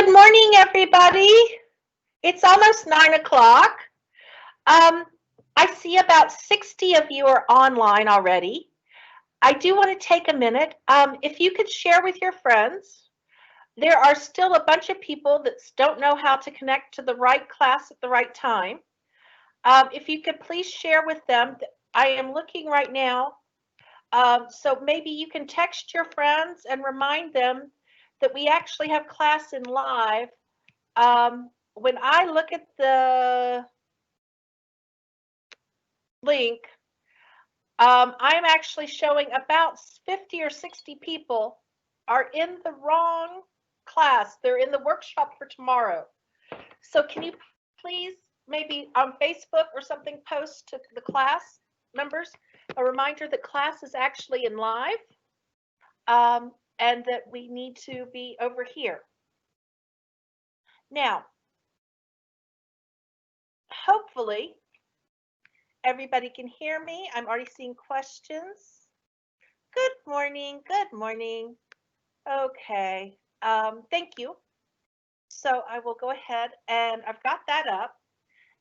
Good morning, everybody. It's almost 9 o'clock. Um, I see about 60 of you are online already. I do want to take a minute. If you could share with your friends, there are still a bunch of people that don't know how to connect to the right class at the right time. If you could please share with them, I am looking right now. So maybe you can text your friends and remind them that we actually have class in live. When I look at the link, I'm actually showing about 50 or 60 people are in the wrong class. They're in the workshop for tomorrow. So can you please maybe on Facebook or something post to the class members a reminder that class is actually in live, and that we need to be over here. Now, hopefully everybody can hear me. I'm already seeing questions. Good morning. Good morning. Okay. Thank you. So I will go ahead and I've got that up.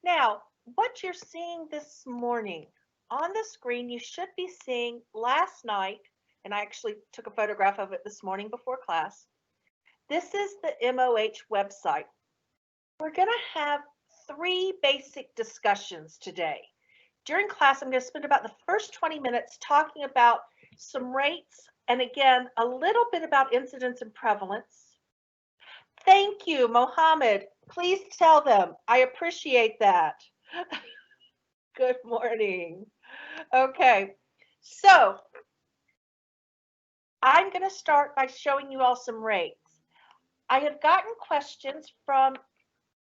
Now, what you're seeing this morning on the screen, you should be seeing last night, and I actually took a photograph of it this morning before class. This is the MOH website. We're going to have 3 basic discussions today. During class, I'm going to spend about the first 20 minutes talking about some rates and again, a little bit about incidence and prevalence. Thank you, Mohammed. Please tell them I appreciate that. Good morning. Okay, so I'm going to start by showing you all some rates. I have gotten questions from,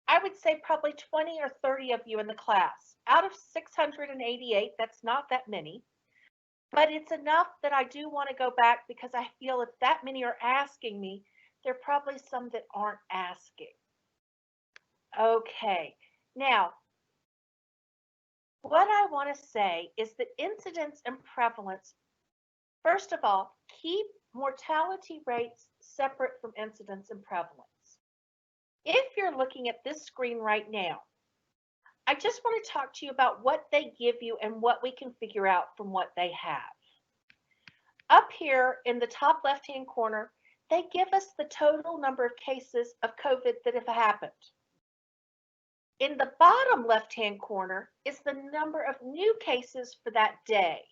I would say probably 20 or 30 of you in the class. Out of 688, that's not that many. But it's enough that I do want to go back because I feel if that many are asking me, there are probably some that aren't asking. Okay, now, what I want to say is that incidence and prevalence, first of all, keep mortality rates separate from incidence and prevalence. If you're looking at this screen right now, I just want to talk to you about what they give you and what we can figure out from what they have. Up here in the top left-hand corner, they give us the total number of cases of COVID that have happened. In the bottom left-hand corner is the number of new cases for that day.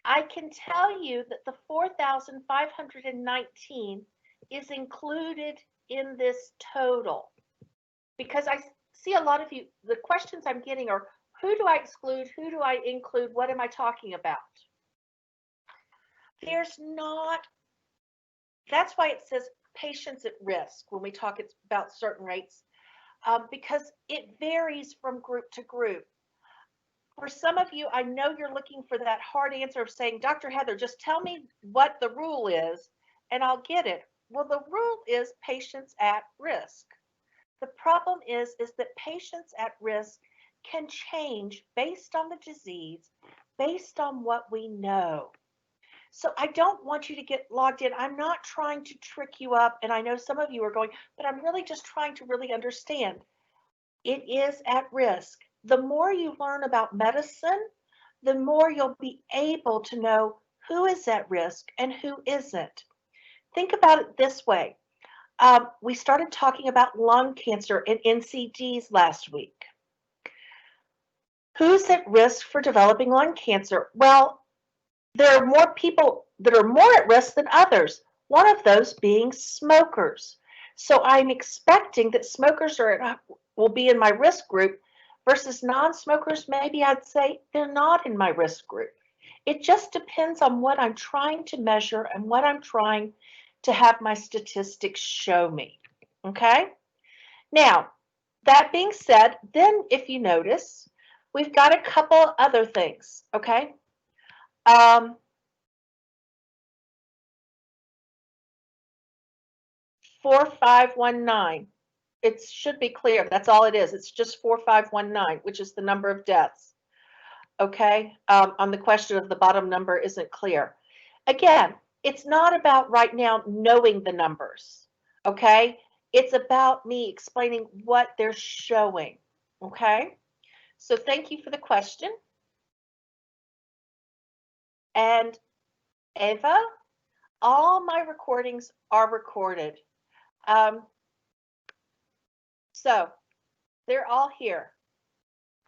I can tell you that the 4,519 is included in this total because I see a lot of you, the questions I'm getting are, who do I exclude? Who do I include? What am I talking about? There's not, that's why it says patients at risk when we talk about certain rates, because it varies from group to group. For some of you, I know you're looking for that hard answer of saying, Dr. Heather, just tell me what the rule is and I'll get it. Well, the rule is patients at risk. The problem is that patients at risk can change based on the disease, based on what we know. So I don't want you to get logged in. I'm not trying to trick you up. And I know some of you are going, but I'm really just trying to really understand. It is at risk. The more you learn about medicine, the more you'll be able to know who is at risk and who isn't. Think about it this way. We started talking about lung cancer and NCDs last week. Who's at risk for developing lung cancer? Well, there are more people that are more at risk than others, one of those being smokers. So I'm expecting that smokers will be in my risk group versus non-smokers. Maybe I'd say they're not in my risk group. It just depends on what I'm trying to measure and what I'm trying to have my statistics show me. Okay? Now, that being said, then if you notice, we've got a couple other things. Okay? 4519. It should be clear. That's all it is. It's just 4519, which is the number of deaths. Okay. On the question of the bottom number isn't clear. Again, it's not about right now knowing the numbers. Okay. It's about me explaining what they're showing. Okay? So thank you for the question. And Eva, all my recordings are recorded. So they're all here.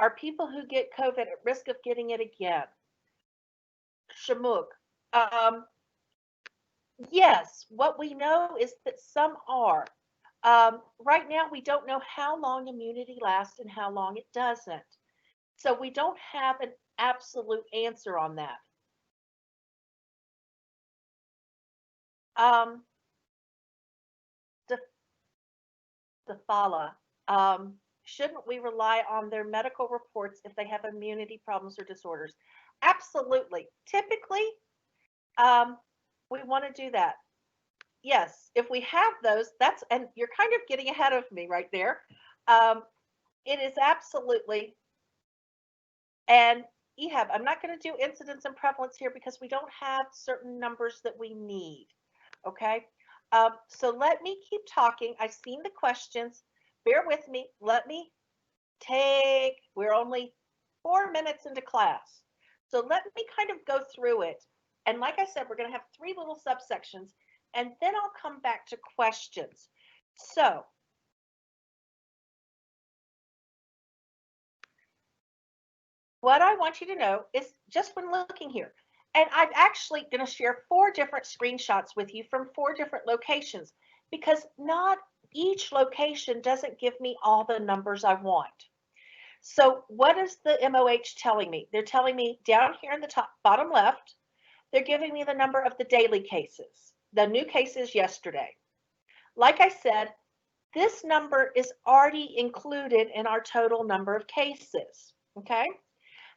Are people who get COVID at risk of getting it again? Shamuk. Yes, what we know is that some are. Right now, we don't know how long immunity lasts and how long it doesn't. So we don't have an absolute answer on that. Dafala, shouldn't we rely on their medical reports if they have immunity problems or disorders? Absolutely. Typically, we want to do that. Yes, if we have those, and you're kind of getting ahead of me right there. It is absolutely, and Ehab, I'm not going to do incidence and prevalence here because we don't have certain numbers that we need. Okay, so let me keep talking. I've seen the questions. Bear with me. We're only 4 minutes into class. So let me kind of go through it. And like I said, we're going to have 3 little subsections, and then I'll come back to questions. So what I want you to know is just when looking here, and I'm actually going to share 4 different screenshots with you from 4 different locations because not each location doesn't give me all the numbers I want. So what is the MOH telling me? They're telling me down here in the top bottom left, they're giving me the number of the daily cases, the new cases yesterday. Like I said, this number is already included in our total number of cases, okay?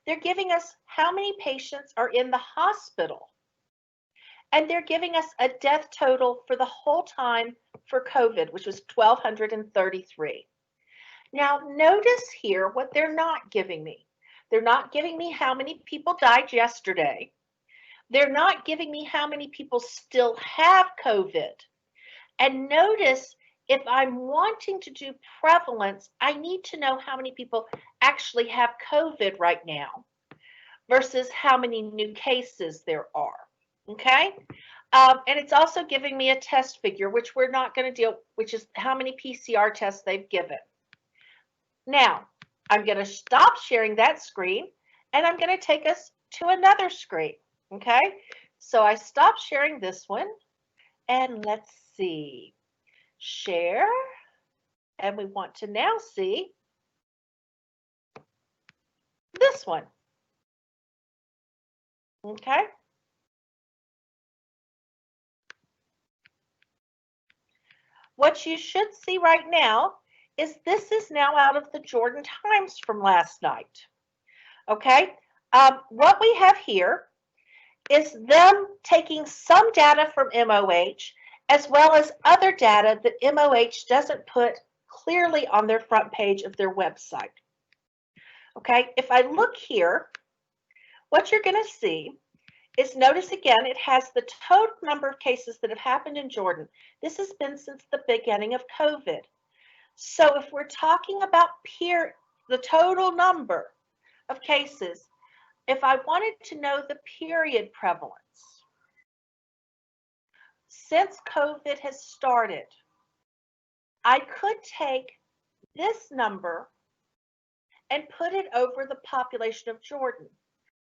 They're giving us how many patients are in the hospital. And they're giving us a death total for the whole time for COVID, which was 1,233. Now, notice here what they're not giving me. They're not giving me how many people died yesterday. They're not giving me how many people still have COVID. And notice if I'm wanting to do prevalence, I need to know how many people actually have COVID right now versus how many new cases there are. Okay? And it's also giving me a test figure, which we're not going to deal, which is how many PCR tests they've given. Now, I'm going to stop sharing that screen and I'm going to take us to another screen. Okay, so I stopped sharing this one and let's see, share. And we want to now see this one. Okay. What you should see right now is this is now out of the Jordan Times from last night. Okay, what we have here is them taking some data from MOH as well as other data that MOH doesn't put clearly on their front page of their website. Okay, if I look here, what you're going to see is, notice again, it has the total number of cases that have happened in Jordan. This has been since the beginning of COVID. So if we're talking about the total number of cases, if I wanted to know the period prevalence since COVID has started, I could take this number and put it over the population of Jordan.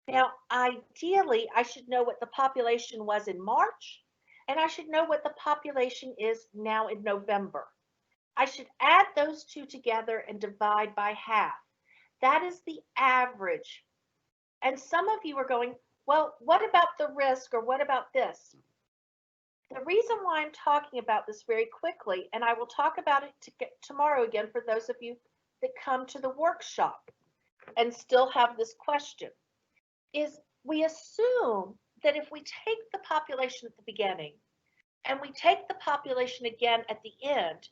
Now, ideally, I should know what the population was in March, and I should know what the population is now in November. I should add those two together and divide by half. That is the average. And some of you are going, well, what about the risk, or what about this? The reason why I'm talking about this very quickly, and I will talk about it tomorrow again for those of you that come to the workshop and still have this question, is we assume that if we take the population at the beginning and we take the population again at the end,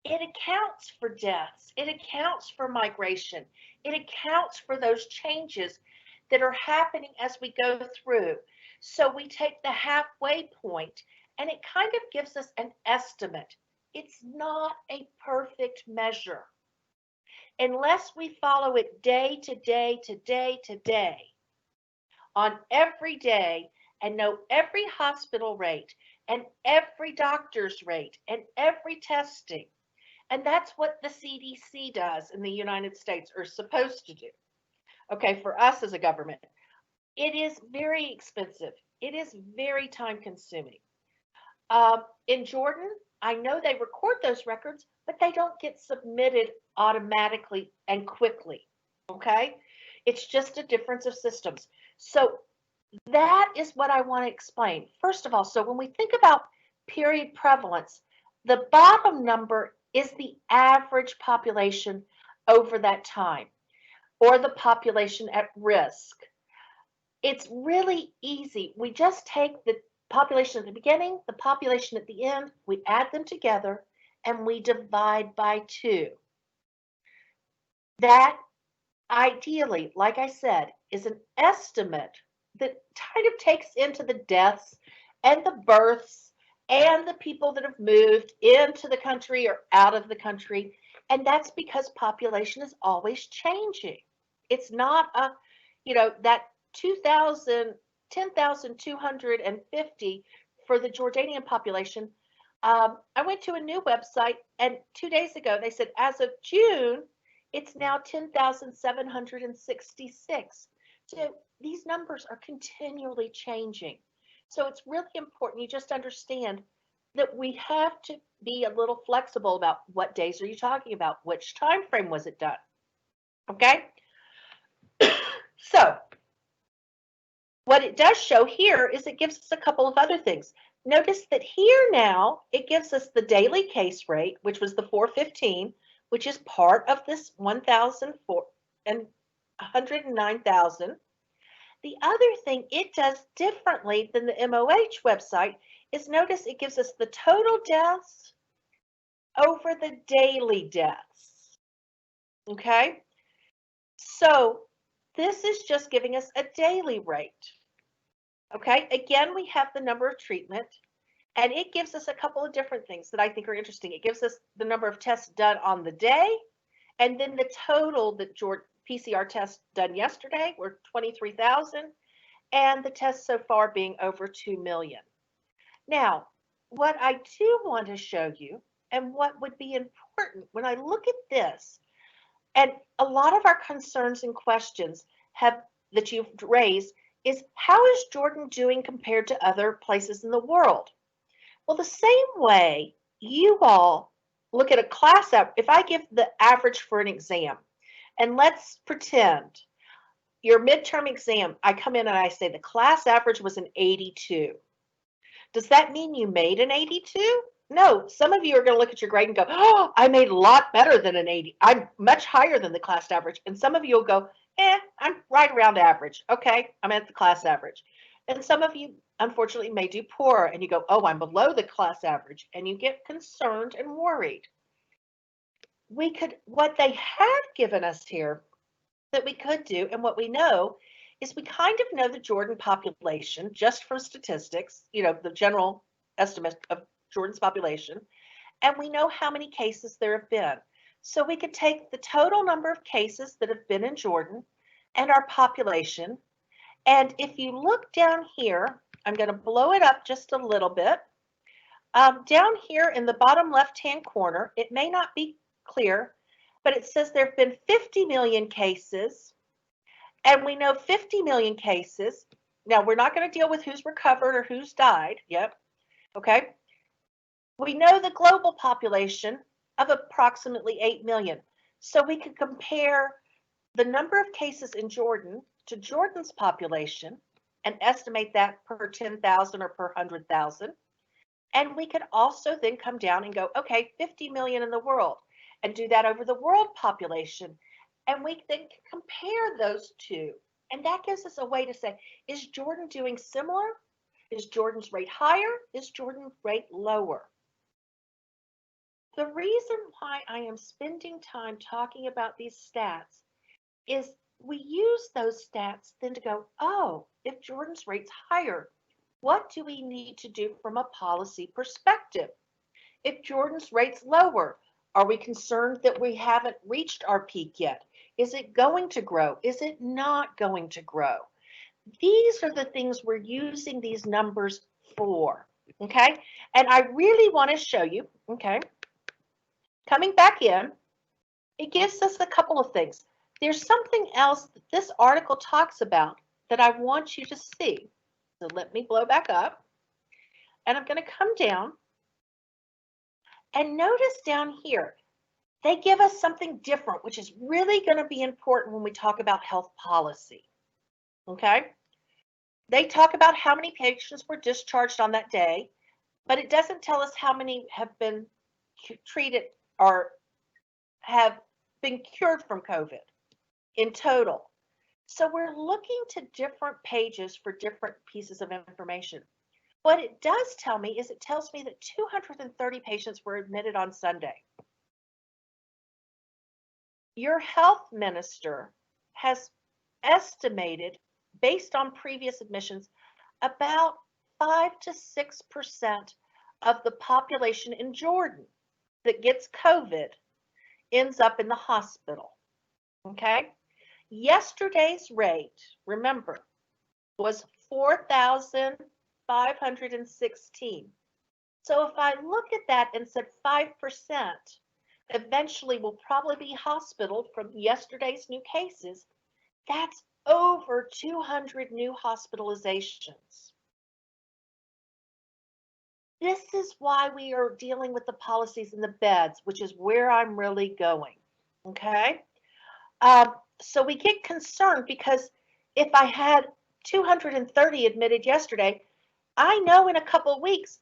it accounts for deaths, it accounts for migration, it accounts for those changes that are happening as we go through. So we take the halfway point and it kind of gives us an estimate. It's not a perfect measure. Unless we follow it day to day to day to day, on every day, and know every hospital rate and every doctor's rate and every testing. And that's what the CDC does in the United States, or is supposed to do. Okay, for us as a government, it is very expensive. It is very time consuming. In Jordan, I know they record those records, but they don't get submitted automatically and quickly. Okay, it's just a difference of systems. So that is what I want to explain. First of all, so when we think about period prevalence, the bottom number is the average population over that time, or the population at risk. It's really easy. We just take the population at the beginning, the population at the end, we add them together, and we divide by 2. That ideally, like I said, is an estimate that kind of takes into the deaths and the births and the people that have moved into the country or out of the country. And that's because population is always changing. It's not that 2,000, 10,250 for the Jordanian population. I went to a new website, and 2 days ago they said as of June, it's now 10,766. So these numbers are continually changing. So it's really important you just understand that we have to be a little flexible about what days are you talking about, which time frame was it done. Okay? So what it does show here is it gives us a couple of other things. Notice that here now it gives us the daily case rate, which was the 415, which is part of this 109,000. The other thing it does differently than the MOH website is notice it gives us the total deaths over the daily deaths. Okay? So this is just giving us a daily rate. Okay? Again, we have the number of treatment, and it gives us a couple of different things that I think are interesting. It gives us the number of tests done on the day, and then the total that PCR tests done yesterday were 23,000, and the tests so far being over 2 million. Now, what I do want to show you, and what would be important when I look at this, and a lot of our concerns and questions that you've raised is, how is Jordan doing compared to other places in the world? Well, the same way you all look at a class average, if I give the average for an exam, and let's pretend your midterm exam, I come in and I say the class average was an 82. Does that mean you made an 82? No, some of you are going to look at your grade and go, oh, I made a lot better than an 80. I'm much higher than the class average. And some of you will go, I'm right around average. Okay, I'm at the class average. And some of you, unfortunately, may do poorer and you go, oh, I'm below the class average. And you get concerned and worried. What they have given us here that we could do, and what we know, is we kind of know the Jordan population just from statistics, the general estimate of Jordan's population, and we know how many cases there have been. So we could take the total number of cases that have been in Jordan and our population, and if you look down here, I'm going to blow it up just a little bit. Down here in the bottom left-hand corner, it may not be clear, but it says there have been 50 million cases, and we know 50 million cases. Now, we're not going to deal with who's recovered or who's died. Yep. Okay. We know the global population of approximately 8 million. So we could compare the number of cases in Jordan to Jordan's population and estimate that per 10,000 or per 100,000. And we could also then come down and go, okay, 50 million in the world, and do that over the world population. And we then compare those two. And that gives us a way to say, is Jordan doing similar? Is Jordan's rate higher? Is Jordan's rate lower? The reason why I am spending time talking about these stats is we use those stats then to go, oh, if Jordan's rate's higher, what do we need to do from a policy perspective? if Jordan's rate's lower? Are we concerned that we haven't reached our peak yet? Is it going to grow? Is it not going to grow? These are the things we're using these numbers for, okay? And I really want to show you, okay, coming back in, it gives us a couple of things. There's something else that this article talks about that I want you to see. So let me blow back up, and I'm going to come down, and notice down here, they give us something different, which is really going to be important when we talk about health policy, okay? They talk about how many patients were discharged on that day, but it doesn't tell us how many have been treated or have been cured from COVID in total. So we're looking to different pages for different pieces of information. What it does tell me is it tells me that 230 patients were admitted on Sunday. Your health minister has estimated, based on previous admissions, about 5 to 6% of the population in Jordan that gets COVID ends up in the hospital. Okay? Yesterday's rate, remember, was 4,516. So if I look at that and said 5%, eventually we'll probably be hospitaled from yesterday's new cases. That's over 200 new hospitalizations. This is why we are dealing with the policies and the beds, which is where I'm really going, okay? So we get concerned because if I had 230 admitted yesterday, I know in a couple of weeks,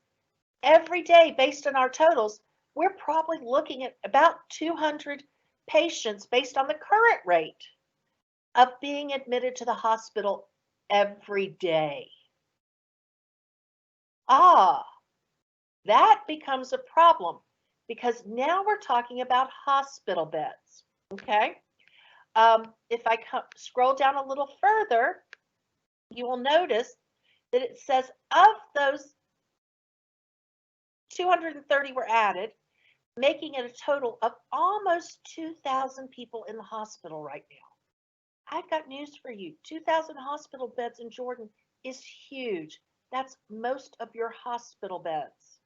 every day based on our totals, we're probably looking at about 200 patients based on the current rate of being admitted to the hospital every day. That becomes a problem because now we're talking about hospital beds, okay? If I scroll down a little further, you will notice that it says of those 230 were added, making it a total of almost 2,000 people in the hospital right now. I've got news for you. 2,000 hospital beds in Jordan is huge. That's most of your hospital beds.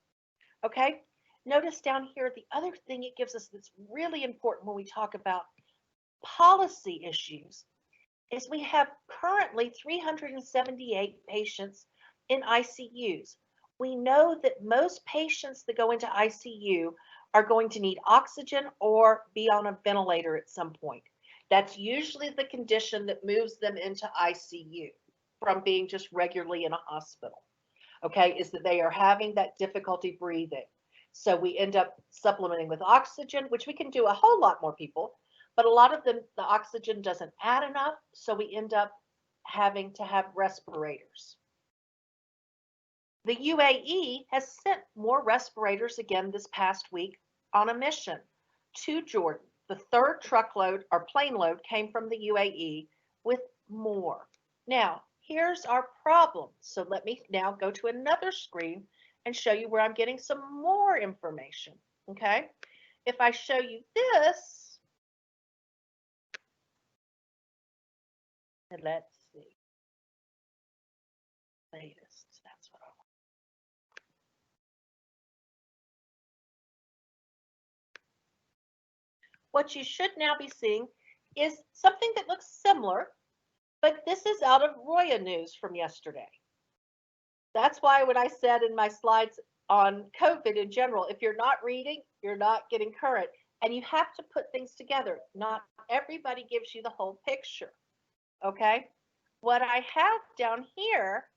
Okay? Notice down here, the other thing it gives us that's really important when we talk about policy issues is we have currently 378 patients in ICUs. We know that most patients that go into ICU are going to need oxygen or be on a ventilator at some point. That's usually the condition that moves them into ICU from being just regularly in a hospital, okay, is that they are having that difficulty breathing. So we end up supplementing with oxygen, which we can do a whole lot more people, but a lot of them, the oxygen doesn't add enough, so we end up having to have respirators. The UAE has sent more respirators again this past week on a mission to Jordan. The third truckload or plane load came from the UAE with more. Now, here's our problem. So let me now go to another screen and show you where I'm getting some more information, okay? If I show you this, and let's see, latest, that's what I want. What you should now be seeing is something that looks similar, but this is out of Roya News from yesterday. That's why when I said in my slides on COVID in general, if you're not reading, you're not getting current. And you have to put things together. Not everybody gives you the whole picture, okay? What I have down here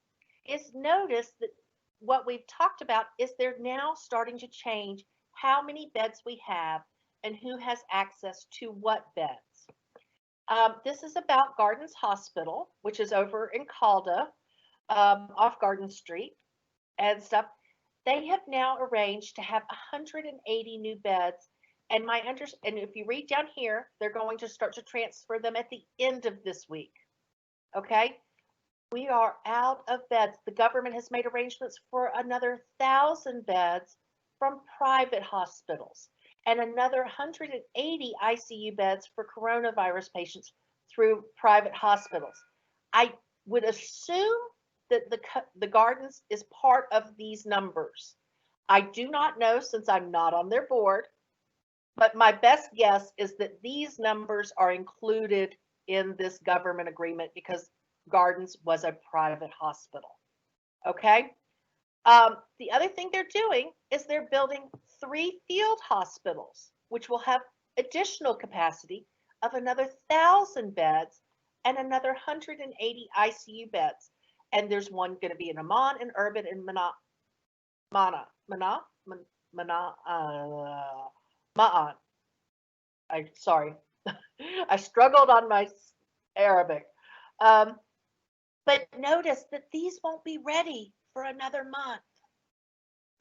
is notice that what we've talked about is they're now starting to change how many beds we have and who has access to what beds. This is about Gardens Hospital, which is over in Calda, off Garden Street and stuff. They have now arranged to have 180 new beds. And and if you read down here, they're going to start to transfer them at the end of this week. Okay? We are out of beds. The government has made arrangements for another 1,000 beds from private hospitals, and another 180 ICU beds for coronavirus patients through private hospitals. I would assume that the Gardens is part of these numbers. I do not know since I'm not on their board, but my best guess is that these numbers are included in this government agreement because Gardens was a private hospital. Okay. The other thing they're doing is they're building 3 field hospitals, which will have additional capacity of another 1,000 beds and another 180 ICU beds. And there's one going to be in Amman and Urban and Ma'an. Sorry, I struggled on my Arabic. But notice that these won't be ready for another month.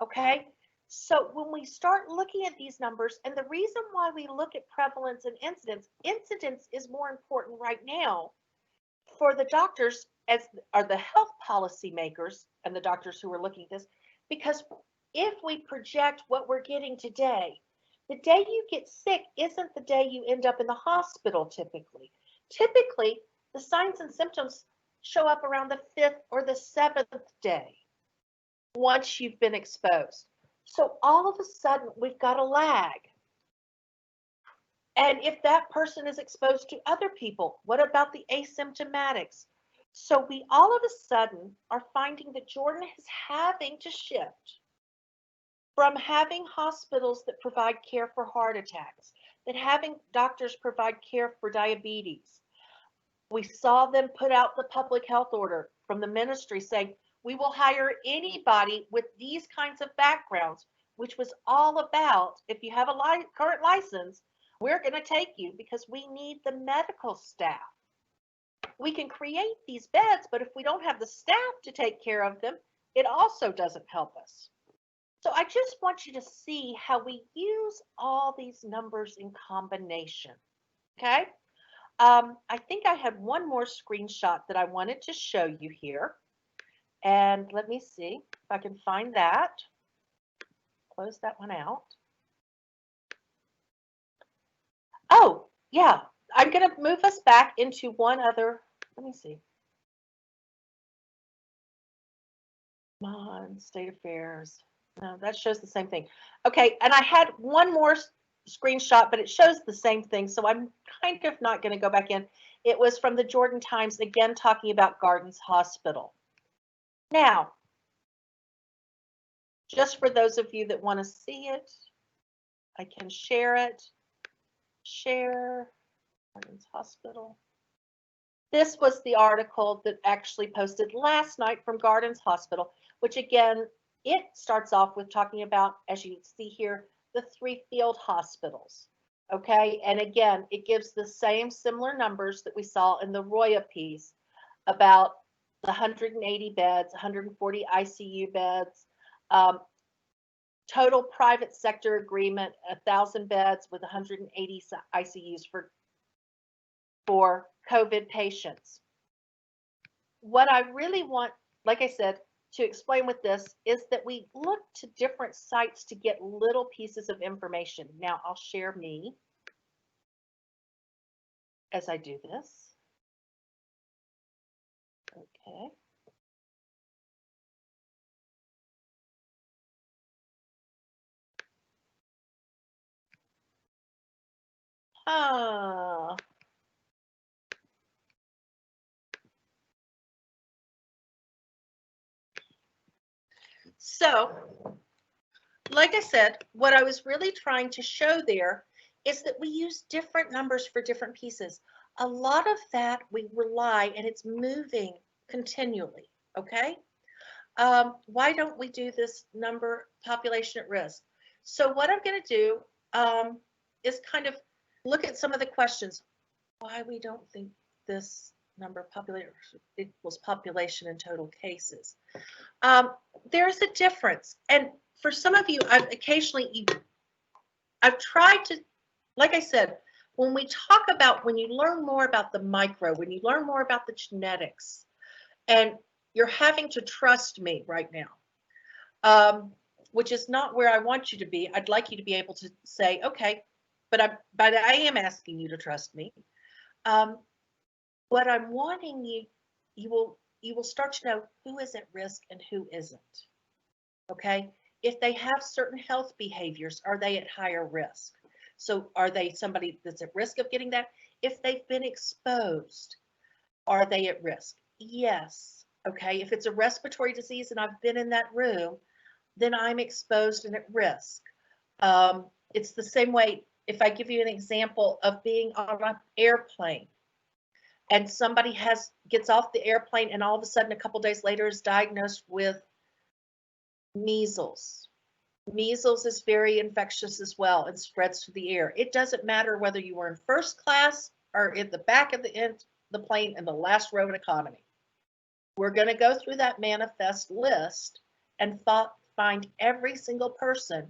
Okay, so when we start looking at these numbers, and the reason why we look at prevalence and incidence is more important right now for the doctors as are the health policy makers and the doctors who are looking at this, because if we project what we're getting today, the day you get sick isn't the day you end up in the hospital typically. Typically, the signs and symptoms show up around the 5th or the 7th day once you've been exposed. So all of a sudden, we've got a lag. And if that person is exposed to other people, what about the asymptomatics? So we all of a sudden are finding that Jordan is having to shift from having hospitals that provide care for heart attacks, that having doctors provide care for diabetes. We saw them put out the public health order from the ministry saying, we will hire anybody with these kinds of backgrounds, which was all about, if you have a current license, we're going to take you because we need the medical staff. We can create these beds, but if we don't have the staff to take care of them, it also doesn't help us. So I just want you to see how we use all these numbers in combination, okay? I think I had one more screenshot that I wanted to show you here. And let me see if I can find that. Close that one out. Oh, yeah. I'm going to move us back into one other. Let me see. Come on, state affairs. No, that shows the same thing. Okay, and I had one more screenshot, but it shows the same thing, so I'm kind of not going to go back in. It was from the Jordan Times, again, talking about Gardens Hospital. Now, just for those of you that want to see it, I can share it. Share Gardens Hospital. This was the article that actually posted last night from Gardens Hospital, which again, it starts off with talking about, as you see here, the 3 field hospitals. Okay, and again, it gives the same similar numbers that we saw in the Roya piece about the 180 beds, 140 ICU beds, total private sector agreement, 1,000 beds with 180 ICUs for COVID patients. What I really want, like I said, to explain with this is that we look to different sites to get little pieces of information. Now I'll share me as I do this. Okay. So, like I said, what I was really trying to show there is that we use different numbers for different pieces. A lot of that we rely, and it's moving continually, okay? Why don't we do this number population at risk? So what I'm going to do is kind of look at some of the questions. Why we don't think this number of population equals population in total cases. There's a difference. And for some of you, I've tried to, like I said, when we talk about, when you learn more about the micro, when you learn more about the genetics, and you're having to trust me right now. which is not where I want you to be. I'd like you to be able to say, okay, but I am asking you to trust me. What I'm wanting you will start to know who is at risk and who isn't. Okay? If they have certain health behaviors, are they at higher risk? So are they somebody that's at risk of getting that? If they've been exposed, are they at risk? Yes. Okay. If it's a respiratory disease and I've been in that room, then I'm exposed and at risk. It's the same way if I give you an example of being on an airplane and somebody gets off the airplane and all of a sudden a couple days later is diagnosed with measles. Measles is very infectious as well and spreads through the air. It doesn't matter whether you were in first class or in the back of the plane in the last row in economy. We're going to go through that manifest list and find every single person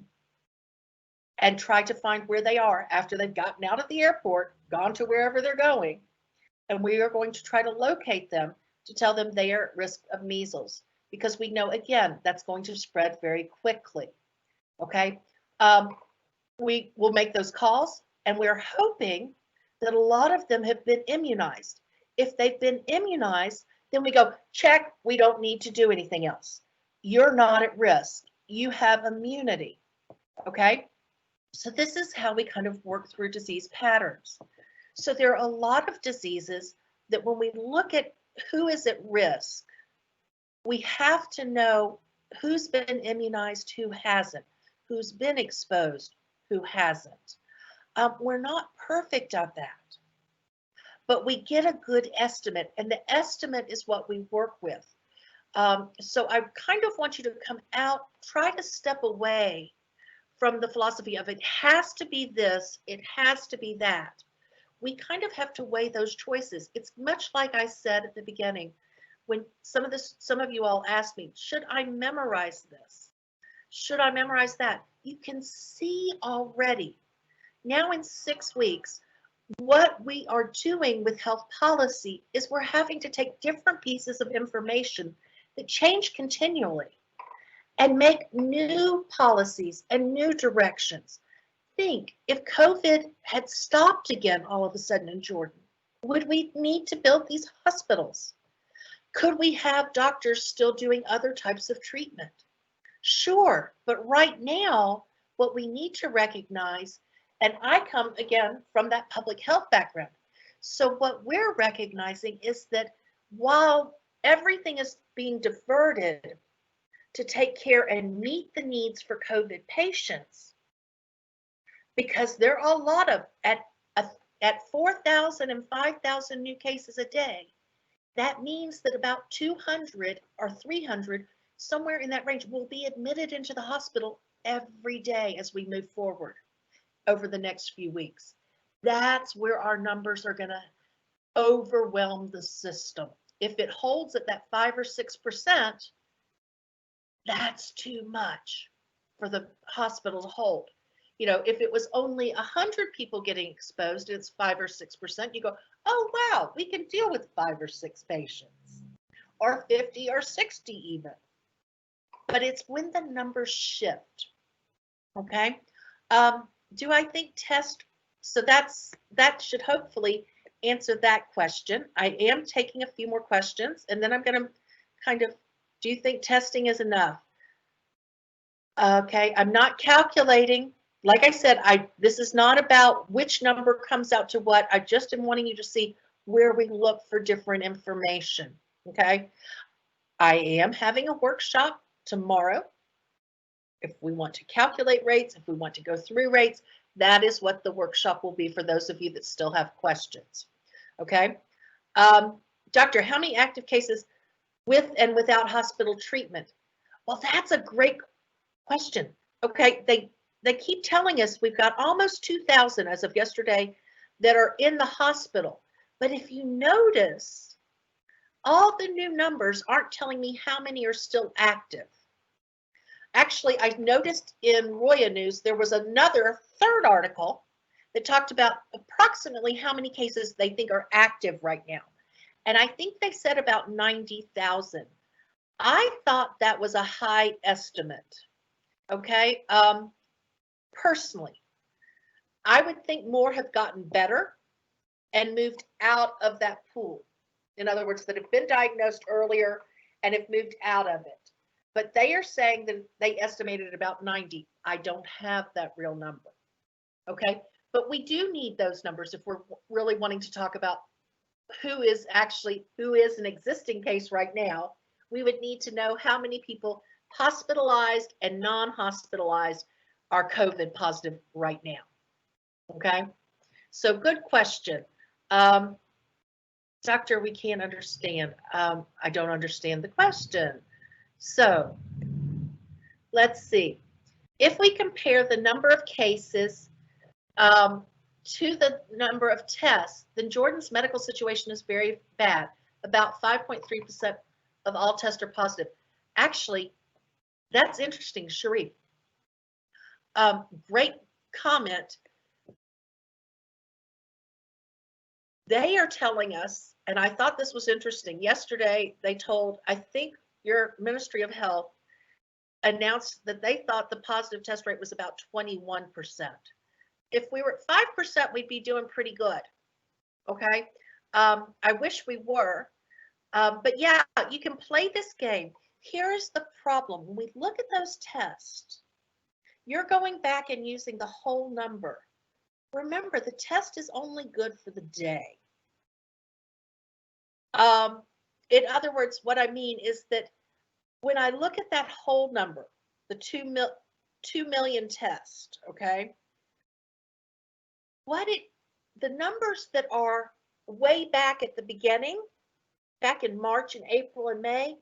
and try to find where they are after they've gotten out of the airport, gone to wherever they're going. And we are going to try to locate them to tell them they are at risk of measles, because we know, again, that's going to spread very quickly. Okay. We will make those calls and we're hoping that a lot of them have been immunized. If they've been immunized, then we go, check, we don't need to do anything else. You're not at risk. You have immunity. Okay. So this is how we kind of work through disease patterns. So there are a lot of diseases that when we look at who is at risk, we have to know who's been immunized, who hasn't, who's been exposed, who hasn't. We're not perfect at that, but we get a good estimate, and the estimate is what we work with. So I kind of want you to come out, try to step away from the philosophy of it has to be this, it has to be that. We kind of have to weigh those choices. It's much like I said at the beginning, when some of you all asked me, should I memorize this? Should I memorize that? You can see already now in 6 weeks, what we are doing with health policy is we're having to take different pieces of information that change continually and make new policies and new directions. Think, if COVID had stopped again all of a sudden in Jordan, would we need to build these hospitals? Could we have doctors still doing other types of treatment? Sure, but right now, what we need to recognize, and I come again from that public health background, so what we're recognizing is that while everything is being diverted to take care and meet the needs for COVID patients, because there are a lot of, at 4,000 and 5,000 new cases a day, that means that about 200 or 300, somewhere in that range, will be admitted into the hospital every day as we move forward over the next few weeks. That's where our numbers are going to overwhelm the system. If it holds at that 5 or 6%, that's too much for the hospital to hold. You know, if it was only 100 people getting exposed, it's 5 or 6%, you go, oh, wow, we can deal with 5 or 6 patients, or 50 or 60 even. But it's when the numbers shift, okay? Do I think so that should hopefully answer that question. I am taking a few more questions, and then I'm going to kind of, do you think testing is enough? Okay, I'm not calculating. Like I said, this is not about which number comes out to what. I just am wanting you to see where we look for different information, okay? I am having a workshop tomorrow. If we want to calculate rates, if we want to go through rates, that is what the workshop will be for those of you that still have questions, okay? Doctor, how many active cases with and without hospital treatment? Well, that's a great question. Okay, they keep telling us we've got almost 2,000 as of yesterday that are in the hospital. But if you notice, all the new numbers aren't telling me how many are still active. Actually, I noticed in Roya News, there was another third article that talked about approximately how many cases they think are active right now. And I think they said about 90,000. I thought that was a high estimate. Okay. Personally, I would think more have gotten better and moved out of that pool. In other words, that have been diagnosed earlier and have moved out of it. But they are saying that they estimated about 90. I don't have that real number. Okay. But we do need those numbers if we're really wanting to talk about who is an existing case right now. We would need to know how many people hospitalized and non-hospitalized are COVID positive right now. Okay. So good question. Doctor, we can't understand. I don't understand the question. So let's see. If we compare the number of cases to the number of tests, then Jordan's medical situation is very bad. About 5.3% of all tests are positive. Actually, that's interesting, Sharif. Great comment. They are telling us, and I thought this was interesting. Yesterday, they told, I think your Ministry of Health announced that they thought the positive test rate was about 21%. If we were at 5%, we'd be doing pretty good. Okay. I wish we were. But yeah, you can play this game. Here's the problem. When we look at those tests, you're going back and using the whole number. Remember, the test is only good for the day. In other words, what I mean is that when I look at that whole number, the 2 million tests, okay, the numbers that are way back at the beginning, back in March and April and May,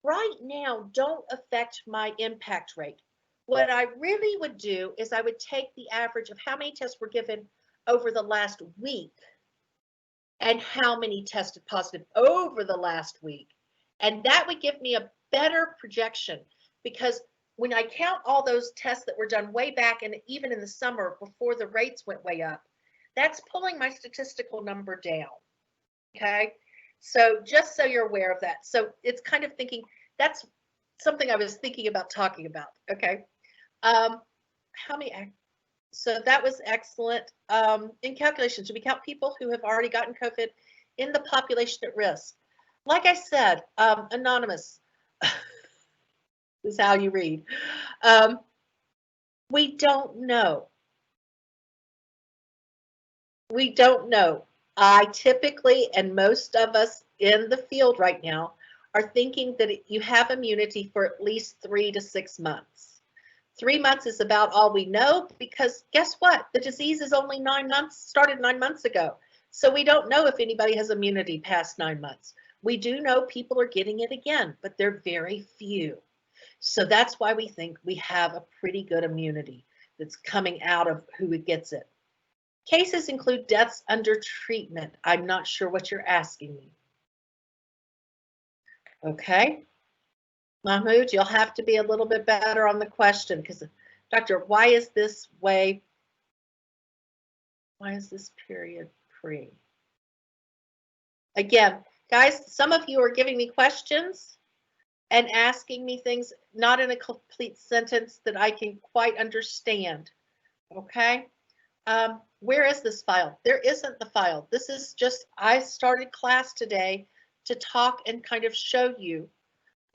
right now don't affect my impact rate. What I really would do is I would take the average of how many tests were given over the last week and how many tested positive over the last week. And that would give me a better projection, because when I count all those tests that were done way back and even in the summer before the rates went way up, that's pulling my statistical number down. Okay. So just so you're aware of that. So it's kind of thinking, that's something I was thinking about talking about. Okay. How many? So that was excellent. In calculations, do we count people who have already gotten COVID in the population at risk? Like I said, anonymous is how you read. We don't know. We don't know. I typically, and most of us in the field right now, are thinking that you have immunity for at least 3 to 6 months. 3 months is about all we know, because guess what? The disease is only 9 months, started 9 months ago. So we don't know if anybody has immunity past 9 months. We do know people are getting it again, but they're very few. So that's why we think we have a pretty good immunity that's coming out of who gets it. Cases include deaths under treatment. I'm not sure what you're asking me. Okay. Mahmoud, you'll have to be a little bit better on the question, because, Doctor, why is this way? Why is this period pre? Again, guys, some of you are giving me questions and asking me things not in a complete sentence that I can quite understand. Okay. Where is this file? There isn't the file. This is just, I started class today to talk and kind of show you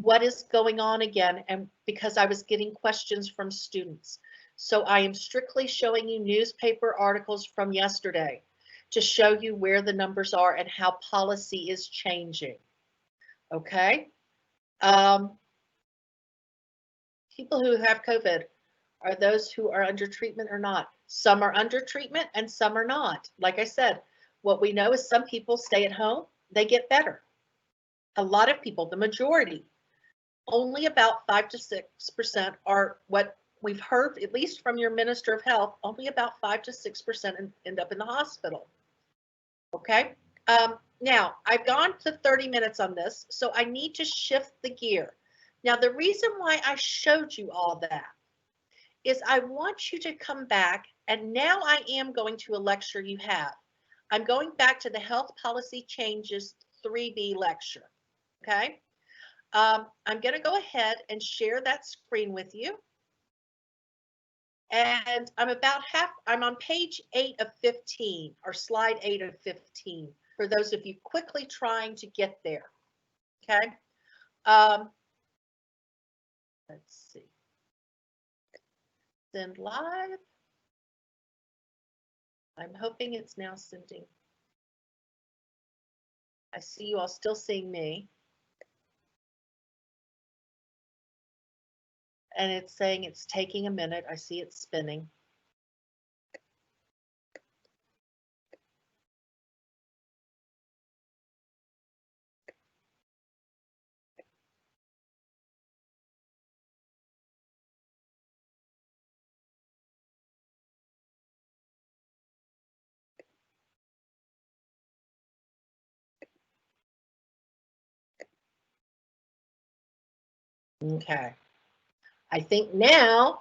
what is going on again, and because I was getting questions from students. So I am strictly showing you newspaper articles from yesterday to show you where the numbers are and how policy is changing. Okay. People who have COVID are those who are under treatment or not. Some are under treatment and some are not. Like I said, what we know is some people stay at home, they get better. A lot of people, the majority, only about 5 to 6% are what we've heard, at least from your Minister of Health, only about 5 to 6% end up in the hospital. Okay. Now, I've gone to 30 minutes on this, so I need to shift the gear. Now, the reason why I showed you all that is I want you to come back, and now I am going to a lecture you have. I'm going back to the Health Policy Changes 3B lecture. Okay. I'm going to go ahead and share that screen with you. And I'm on page 8 of 15, or slide 8 of 15, for those of you quickly trying to get there. Okay. Let's see. Send live. I'm hoping it's now sending. I see you all still seeing me. And it's saying it's taking a minute. I see it spinning. Okay. I think now,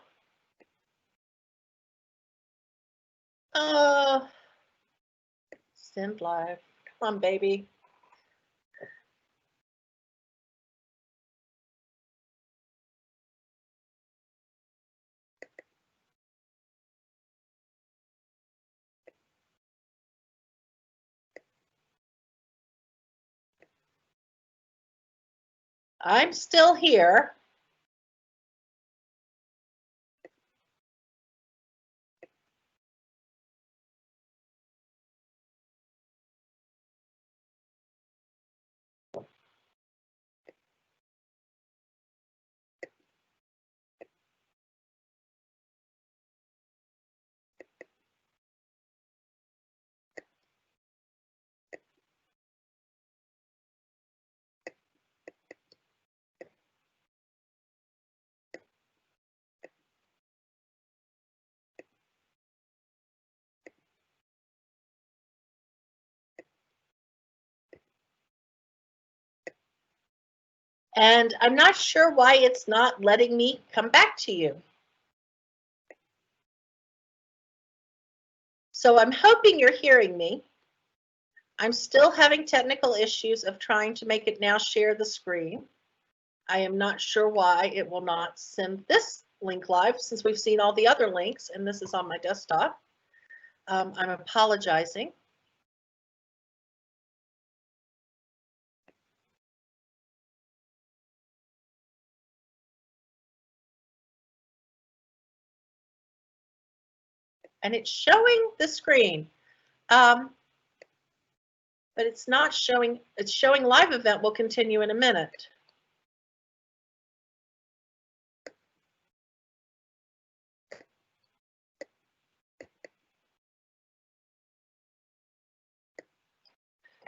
send live. Come on, baby. I'm still here. And I'm not sure why it's not letting me come back to you. So I'm hoping you're hearing me. I'm still having technical issues of trying to make it now share the screen. I am not sure why it will not send this link live, since we've seen all the other links and this is on my desktop. I'm apologizing. And it's showing the screen, but it's not showing. It's showing live event will continue in a minute.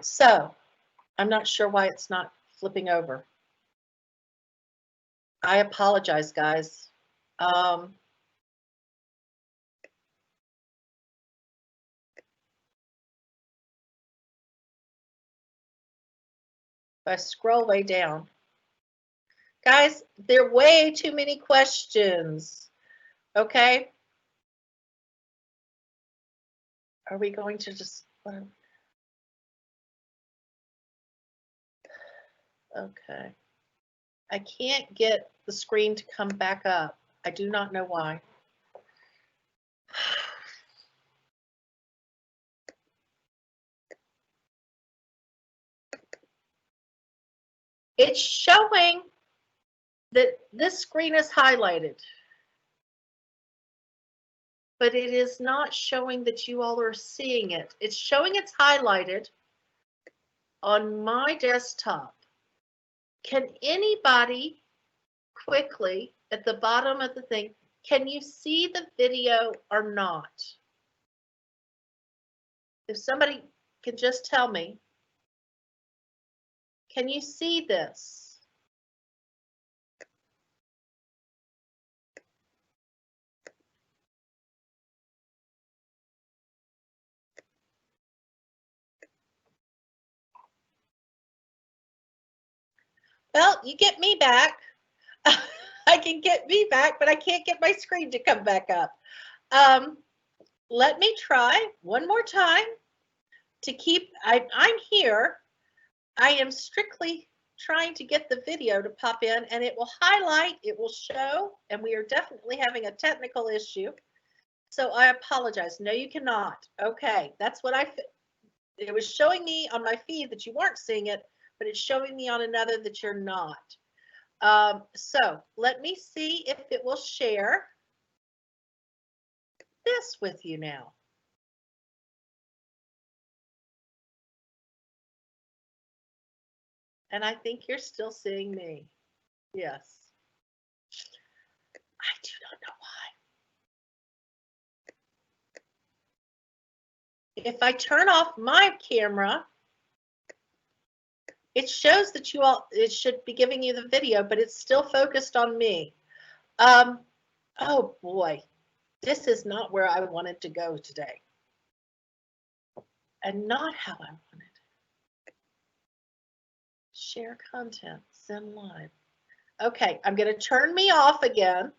So I'm not sure why it's not flipping over. I apologize, guys. If I scroll way down, guys, there are way too many questions. Okay. Are we going to just, okay. I can't get the screen to come back up. I do not know why. It's showing that this screen is highlighted, but it is not showing that you all are seeing it. It's showing it's highlighted on my desktop. Can anybody quickly at the bottom of the thing, can you see the video or not? If somebody can just tell me, can you see this? Well, you get me back. I can get me back, but I can't get my screen to come back up. Let me try one more time to keep, I'm here. I am strictly trying to get the video to pop in, and it will highlight, it will show, and we are definitely having a technical issue. So I apologize. No, you cannot. Okay, that's what it was showing me on my feed that you weren't seeing it, but it's showing me on another that you're not. So let me see if it will share this with you now. And I think you're still seeing me. Yes. I do not know why. If I turn off my camera, it shows that it should be giving you the video, but it's still focused on me. Oh boy, this is not where I wanted to go today. And not how I wanted. Share content, send live. Okay, I'm going to turn me off again.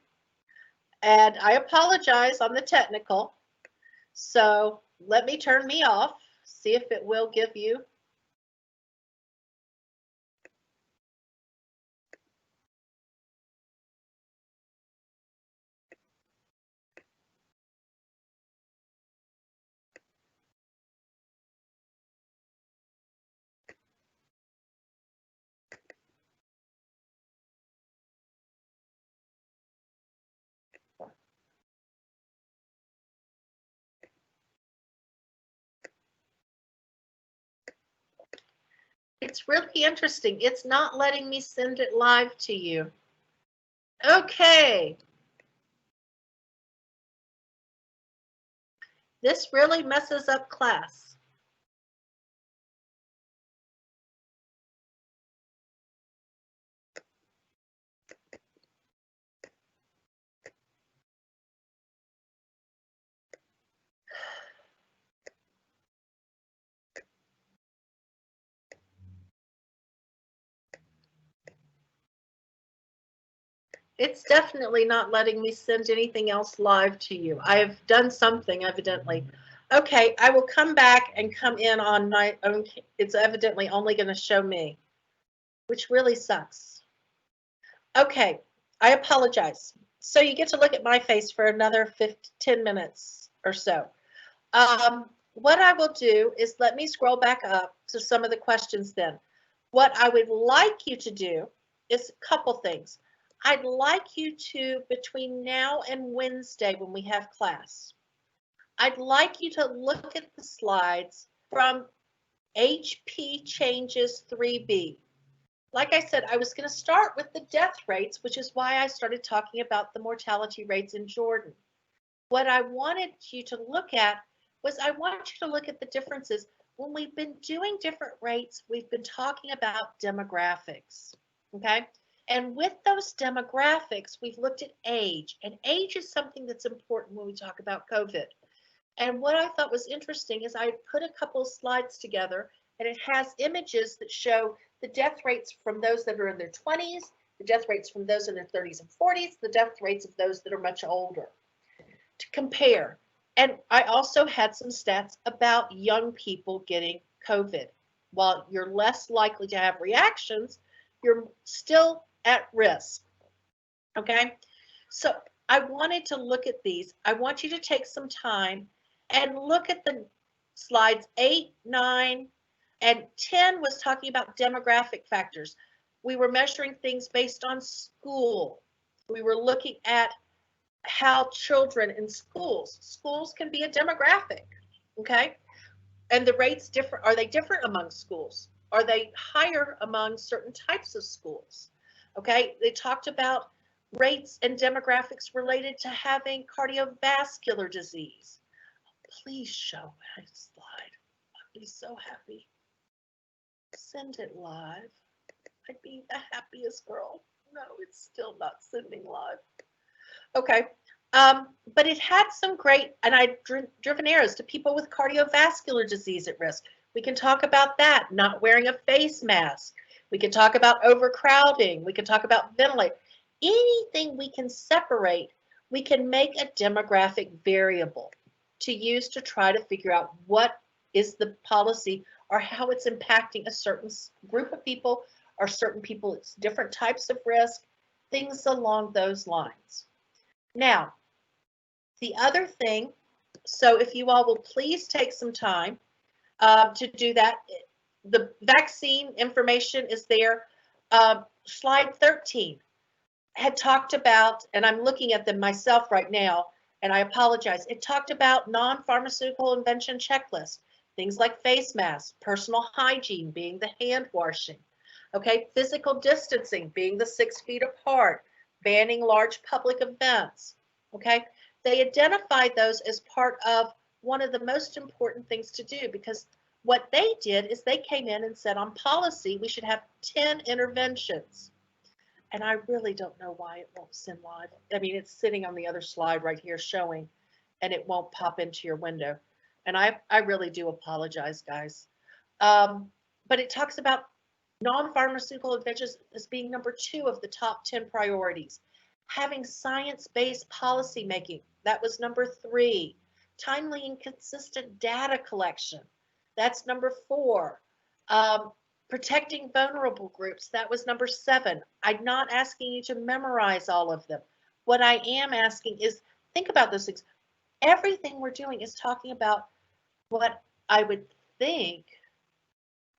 And I apologize on the technical. So let me turn me off, see if it will give you. It's really interesting. It's not letting me send it live to you. Okay. This really messes up class. It's definitely not letting me send anything else live to you. I have done something evidently. Okay, I will come back and come in on my own. It's evidently only going to show me, which really sucks. Okay, I apologize. So you get to look at my face for another 10 minutes or so. What I will do is let me scroll back up to some of the questions then. What I would like you to do is a couple things. I'd like you to, between now and Wednesday when we have class, I'd like you to look at the slides from HP Changes 3B. Like I said, I was going to start with the death rates, which is why I started talking about the mortality rates in Jordan. What I wanted you to look at was I want you to look at the differences. When we've been doing different rates, we've been talking about demographics, okay? And with those demographics, we've looked at age, and age is something that's important when we talk about COVID. And what I thought was interesting is I put a couple of slides together, and it has images that show the death rates from those that are in their 20s, the death rates from those in their 30s and 40s, the death rates of those that are much older to compare. And I also had some stats about young people getting COVID. While you're less likely to have reactions, you're still at risk. Okay, so I wanted to look at these. I want you to take some time and look at the slides 8, 9, and 10 was talking about demographic factors. We were measuring things based on school. We were looking at how children in schools can be a demographic, okay? And the rates different, are they different among schools? Are they higher among certain types of schools? Okay, they talked about rates and demographics related to having cardiovascular disease. Please show my slide. I'd be so happy. Send it live. I'd be the happiest girl. No, it's still not sending live. Okay, but it had some great, and I've driven arrows to people with cardiovascular disease at risk. We can talk about that, not wearing a face mask. We can talk about overcrowding. We can talk about ventilate. Anything we can separate, we can make a demographic variable to use to try to figure out what is the policy or how it's impacting a certain group of people or certain people, it's different types of risk, things along those lines. Now, The other thing, so if you all will please take some time to do that, the vaccine information is there. Slide 13 had talked about, and I'm looking at them myself right now, and I apologize. It talked about non-pharmaceutical invention checklists, things like face masks, personal hygiene being the hand washing, okay, physical distancing being the 6 feet apart, banning large public events, okay. They identified those as part of one of the most important things to do, because what they did is they came in and said on policy we should have 10 interventions. And I really don't know why it won't send live. I mean, it's sitting on the other slide right here showing, and it won't pop into your window. And I really do apologize, guys. But it talks about non-pharmaceutical inventions as being number 2 of the top 10 priorities. Having science-based policy making, that was number 3. Timely and consistent data collection, that's number 4. Protecting vulnerable groups, that was number 7. I'm not asking you to memorize all of them. What I am asking is think about those things. Everything we're doing is talking about what I would think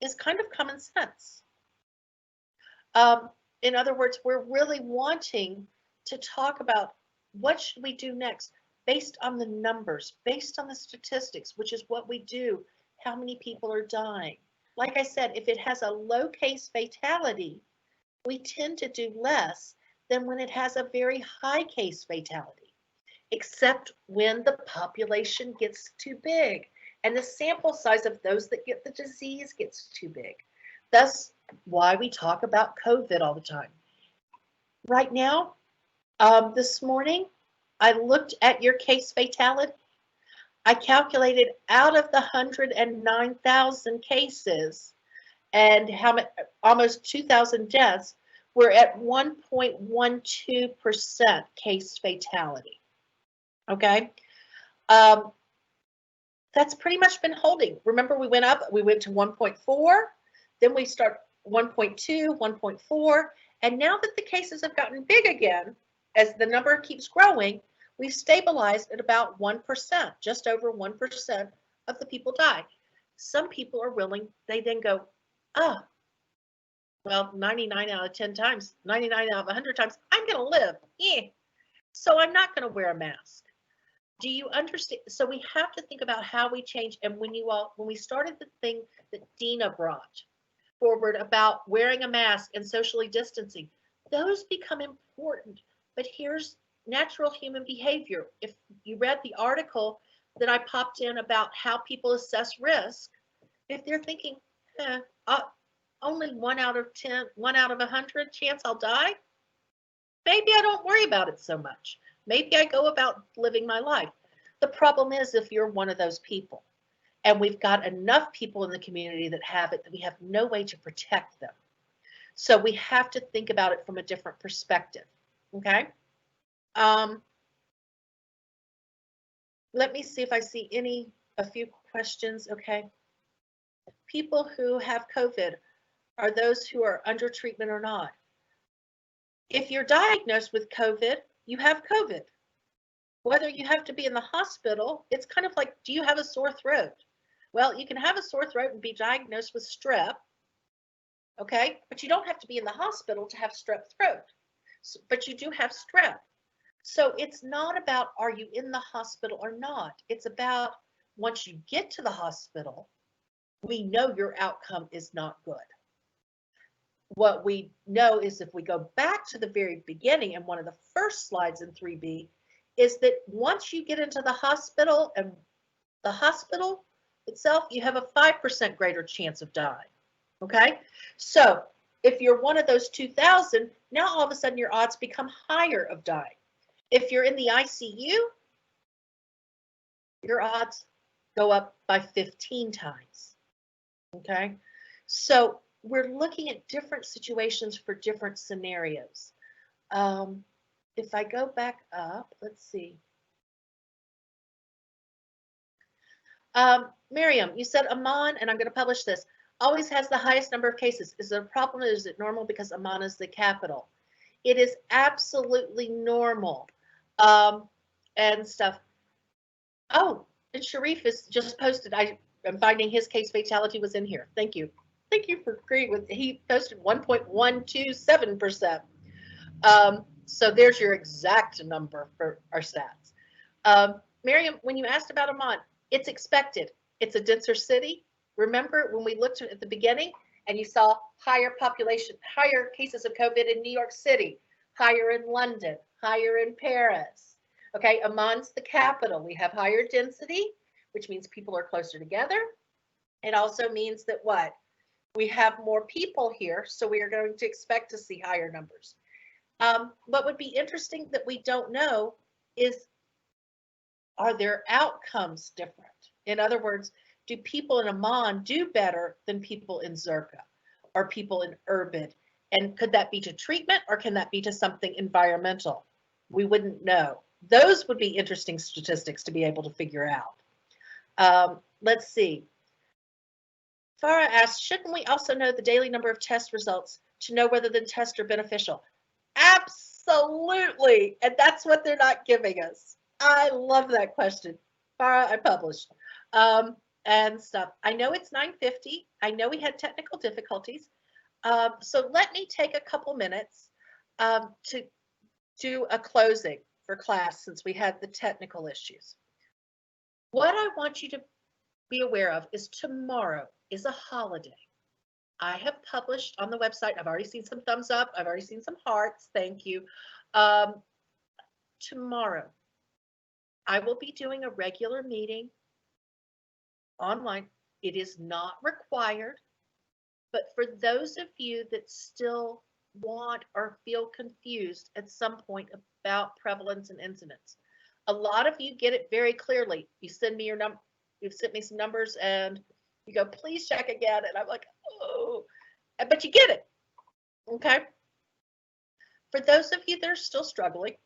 is kind of common sense. In other words, we're really wanting to talk about what should we do next based on the numbers, based on the statistics, which is what we do, how many people are dying. Like I said, if it has a low case fatality, we tend to do less than when it has a very high case fatality, except when the population gets too big and the sample size of those that get the disease gets too big. That's why we talk about COVID all the time. Right now, this morning, I looked at your case fatality. I calculated out of the 109,000 cases and how much, almost 2,000 deaths, we're at 1.12% case fatality. Okay, that's pretty much been holding. Remember, we went up, we went to 1.4, then we start 1.2, 1.4, and now that the cases have gotten big again, as the number keeps growing, we've stabilized at about 1%, just over 1% of the people die. Some people are willing, they then go, oh, well, 99 out of 10 times, 99 out of 100 times, I'm going to live. Yeah. So I'm not going to wear a mask. Do you understand? So we have to think about how we change. And when we started the thing that Dina brought forward about wearing a mask and socially distancing, those become important. But here's natural human behavior. If you read the article that I popped in about how people assess risk, if they're thinking, only 1 out of 10, 1 out of 100 chance I'll die, maybe I don't worry about it so much. Maybe I go about living my life. The problem is if you're one of those people, and we've got enough people in the community that have it, that we have no way to protect them. So we have to think about it from a different perspective, okay? Let me see if I see a few questions, okay? People who have COVID, are those who are under treatment or not? If you're diagnosed with COVID, you have COVID. Whether you have to be in the hospital, it's kind of like, do you have a sore throat? Well, you can have a sore throat and be diagnosed with strep, okay? But you don't have to be in the hospital to have strep throat, but you do have strep. So it's not about, are you in the hospital or not? It's about, once you get to the hospital, we know your outcome is not good. What we know is if we go back to the very beginning, and one of the first slides in 3B, is that once you get into the hospital and the hospital itself, you have a 5% greater chance of dying, okay? So if you're one of those 2,000, now all of a sudden your odds become higher of dying. If you're in the ICU, your odds go up by 15 times, okay? So we're looking at different situations for different scenarios. If I go back up, let's see. Miriam, you said Amman, and I'm going to publish this, always has the highest number of cases. Is it a problem or is it normal because Amman is the capital? It is absolutely normal and stuff. Oh, and Sharif is just posted. I'm finding his case fatality was in here. Thank you. Thank you for agreeing with. He posted 1.127%. So there's your exact number for our stats. Miriam, when you asked about Amman, it's expected. It's a denser city. Remember when we looked at the beginning and you saw higher population, higher cases of COVID in New York City, higher in London, higher in Paris. Okay, Amman's the capital. We have higher density, which means people are closer together. It also means that what? We have more people here, so we are going to expect to see higher numbers. What would be interesting that we don't know is, are their outcomes different? In other words, do people in Amman do better than people in Zirka or people in Irbid? And could that be to treatment or can that be to something environmental? We wouldn't know. Those would be interesting statistics to be able to figure out. Let's see. Farah asks, shouldn't we also know the daily number of test results to know whether the tests are beneficial? Absolutely. And that's what they're not giving us. I love that question. Farah, I published. And stuff. I know it's 9:50. I know we had technical difficulties. So let me take a couple minutes to do a closing for class since we had the technical issues. What I want you to be aware of is tomorrow is a holiday. I have published on the website. I've already seen some thumbs up. I've already seen some hearts. Thank you. Tomorrow, I will be doing a regular meeting online. It is not required, but for those of you that still want or feel confused at some point about prevalence and incidence, a lot of you get it very clearly. You send me your number, you've sent me some numbers and you go, please check again. And I'm like, oh, but you get it. Okay. For those of you that are still struggling,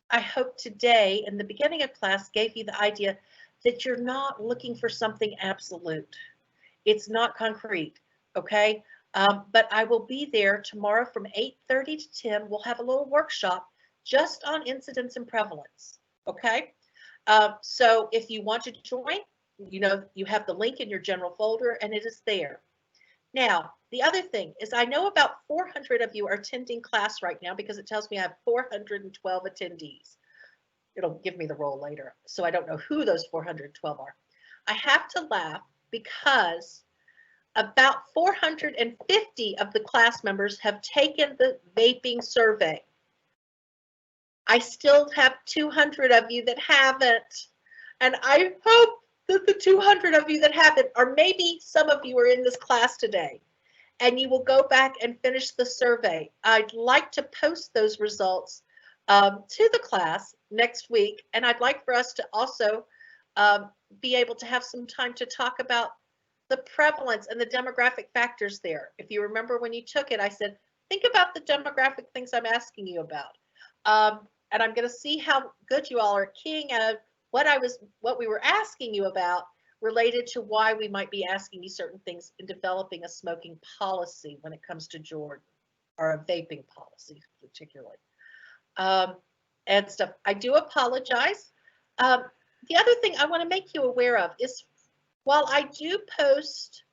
I hope today in the beginning of class gave you the idea that you're not looking for something absolute. It's not concrete, okay? But I will be there tomorrow from 8:30 to 10. We'll have a little workshop just on incidence and prevalence, okay? So if you want to join, you know, you have the link in your general folder and it is there. Now, the other thing is I know about 400 of you are attending class right now because it tells me I have 412 attendees. It'll give me the roll later, so I don't know who those 412 are. I have to laugh because about 450 of the class members have taken the vaping survey. I still have 200 of you that haven't, and I hope that the 200 of you that haven't, or maybe some of you are in this class today, and you will go back and finish the survey. I'd like to post those results to the class next week, and I'd like for us to also be able to have some time to talk about the prevalence and the demographic factors there. If you remember when you took it, I said, think about the demographic things I'm asking you about. And I'm going to see how good you all are keying out what we were asking you about related to why we might be asking you certain things in developing a smoking policy when it comes to Jordan, or a vaping policy particularly. And stuff. I do apologize. The other thing I want to make you aware of is while I do post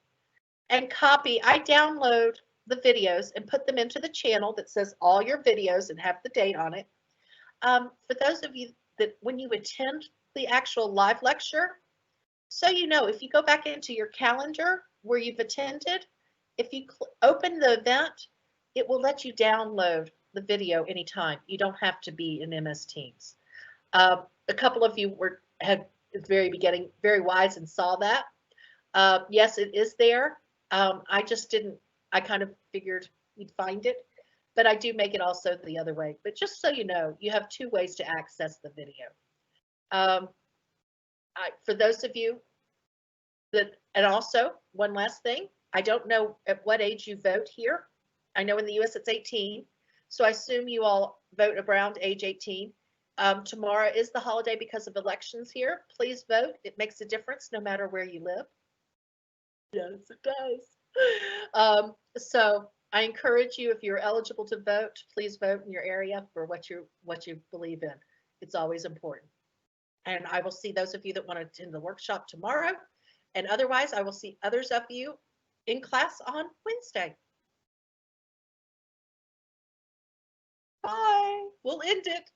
and copy, I download the videos and put them into the channel that says all your videos and have the date on it. For those of you that when you attend the actual live lecture, so you know, if you go back into your calendar where you've attended, if you open the event, it will let you download the video anytime. You don't have to be in MS Teams. A couple of you had at the very beginning very wise and saw that. Yes, it is there. I just didn't, I kind of figured you'd find it, but I do make it also the other way. But just so you know, you have two ways to access the video. For those of you that, and also one last thing, I don't know at what age you vote here. I know in the US it's 18, so I assume you all vote around age 18. Tomorrow is the holiday because of elections here. Please vote. It makes a difference no matter where you live. Yes, it does. So I encourage you, if you're eligible to vote, please vote in your area for what you believe in. It's always important. And I will see those of you that want to attend the workshop tomorrow. And otherwise, I will see others of you in class on Wednesday. Bye. We'll end it.